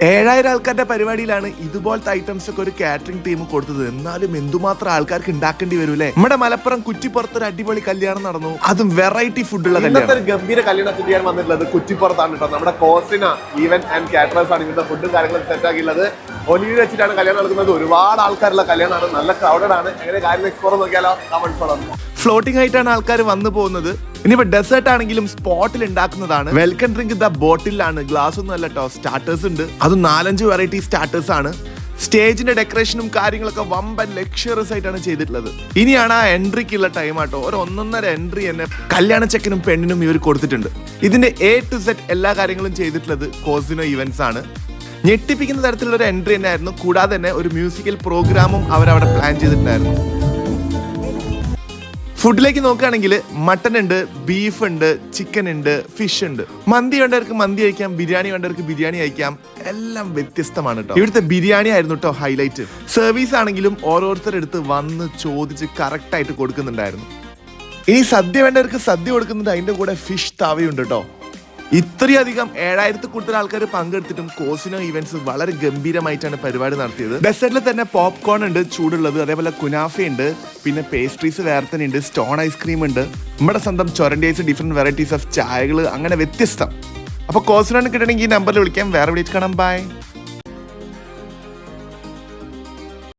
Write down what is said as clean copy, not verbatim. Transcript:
7000 ആൾക്കാരുടെ പരിപാടിയിലാണ് ഇതുപോലത്തെ ഐറ്റംസ് ഒക്കെ ഒരു കാറ്ററിംഗ് ടീം കൊടുത്തത്. എന്നാലും എന്തുമാത്രം ആൾക്കാർക്ക് ഉണ്ടാക്കേണ്ടി വരൂലേ. നമ്മുടെ മലപ്പുറം കുറ്റിപ്പുറത്ത് ഒരു അടിപൊളി കല്യാണം നടന്നു, അതും വെറൈറ്റി ഫുഡുള്ള കല്യാണം. ഗംഭീര കല്യാണം ചെയ്യാൻ വന്നിട്ടുള്ളത് കുറ്റിപ്പുറത്താണ് കേട്ടോ. നമ്മുടെ കോസിന ഈവന്റ് ആൻഡ് കാറ്ററേഴ്സ് ആണ് ഇവിടുത്തെ ഫുഡും കാര്യങ്ങളും സെറ്റ് ആക്കിയുള്ളത്. ഒലിവിൽ വെച്ചിട്ടാണ് കല്യാണം നടക്കുന്നത്. ഒരുപാട് ആൾക്കാരുള്ള കല്യാണമാണ്, നല്ല ക്രൗഡഡ് ആണ്. എങ്ങനെ കാര്യം എക്സ്പ്ലോർ നോക്കിയാലോ? ഫ്ലോട്ടിംഗ് ആയിട്ടാണ് ആൾക്കാർ വന്നു പോകുന്നത്. ഇനിയിപ്പോ ഡെസേർട്ട് ആണെങ്കിലും സ്പോട്ടിൽ ഉണ്ടാക്കുന്നതാണ്. വെൽക്കം ഡ്രിങ്ക് ദ ബോട്ടിലാണ്, ഗ്ലാസ് ഒന്നും അല്ല കേട്ടോ. സ്റ്റാർട്ടേഴ്സ് ഉണ്ട്, അത് 4-5 വെറൈറ്റി സ്റ്റാർട്ടേഴ്സ് ആണ്. സ്റ്റേജിന്റെ ഡെക്കറേഷനും കാര്യങ്ങളൊക്കെ വമ്പൻ ലക്ഷറിയസ് ആയിട്ടാണ് ചെയ്തിട്ടുള്ളത്. ഇനിയാണ് ആ എൻട്രിക്കുള്ള ടൈം ആട്ടോ. ഒരു 1.5 എൻട്രി തന്നെ കല്യാണ ചെക്കനും പെണ്ണിനും ഇവർ കൊടുത്തിട്ടുണ്ട്. ഇതിന്റെ A to Z എല്ലാ കാര്യങ്ങളും ചെയ്തിട്ടുള്ളത് കോസിനോ ഇവന്റ്സ് ആണ്. ഞെട്ടിപ്പിക്കുന്ന തരത്തിലുള്ള ഒരു എൻട്രി തന്നെ ആയിരുന്നു. കൂടാതെ തന്നെ ഒരു മ്യൂസിക്കൽ പ്രോഗ്രാമും അവരവിടെ പ്ലാൻ ചെയ്തിട്ടുണ്ടായിരുന്നു. ഫുഡിലേക്ക് നോക്കുകയാണെങ്കിൽ മട്ടൺ ഉണ്ട്, ബീഫ് ഉണ്ട്, ചിക്കൻ ഉണ്ട്, ഫിഷ് ഉണ്ട്. മന്തി വേണ്ടവർക്ക് മന്തി കഴിക്കാം, ബിരിയാണി വേണ്ടവർക്ക് ബിരിയാണി കഴിക്കാം. എല്ലാം വ്യത്യസ്തമാണ് കേട്ടോ. ഇവിടുത്തെ ബിരിയാണി ആയിരുന്നു കേട്ടോ ഹൈലൈറ്റ്. സർവീസ് ആണെങ്കിലും ഓരോരുത്തരെടുത്ത് വന്ന് ചോദിച്ച് കറക്റ്റ് ആയിട്ട് കൊടുക്കുന്നുണ്ടായിരുന്നു. ഇനി സദ്യ വേണ്ടവർക്ക് സദ്യ കൊടുക്കുന്നുണ്ട്, അതിന്റെ കൂടെ ഫിഷ് താവയുണ്ട് കേട്ടോ. ഇത്രയധികം 7000 കൂടുതൽ ആൾക്കാർ പങ്കെടുത്തിട്ടും കോസിനോ ഇവന്റ്സ് വളരെ ഗംഭീരമായിട്ടാണ് പരിപാടി നടത്തിയത്. ഡെസേർട്ടിൽ തന്നെ പോപ്കോൺ ഉണ്ട് ചൂടുള്ളത്, അതേപോലെ കുനാഫ ഉണ്ട്, പിന്നെ പേസ്ട്രീസ് വേറെ തന്നെ ഉണ്ട്, സ്റ്റോൺ ഐസ്ക്രീം ഉണ്ട്, നമ്മുടെ സ്വന്തം ചൊരണ്ടി ഐസ്, ഡിഫറെന്റ് വെറൈറ്റീസ് ഓഫ് ചായകൾ, അങ്ങനെ വ്യത്യസ്തം. അപ്പോൾ കോസിനോന് കിട്ടണമെങ്കിൽ ഈ നമ്പറിൽ വിളിക്കാം. വേറെ വിളിച്ച് കാണാം. ബൈ.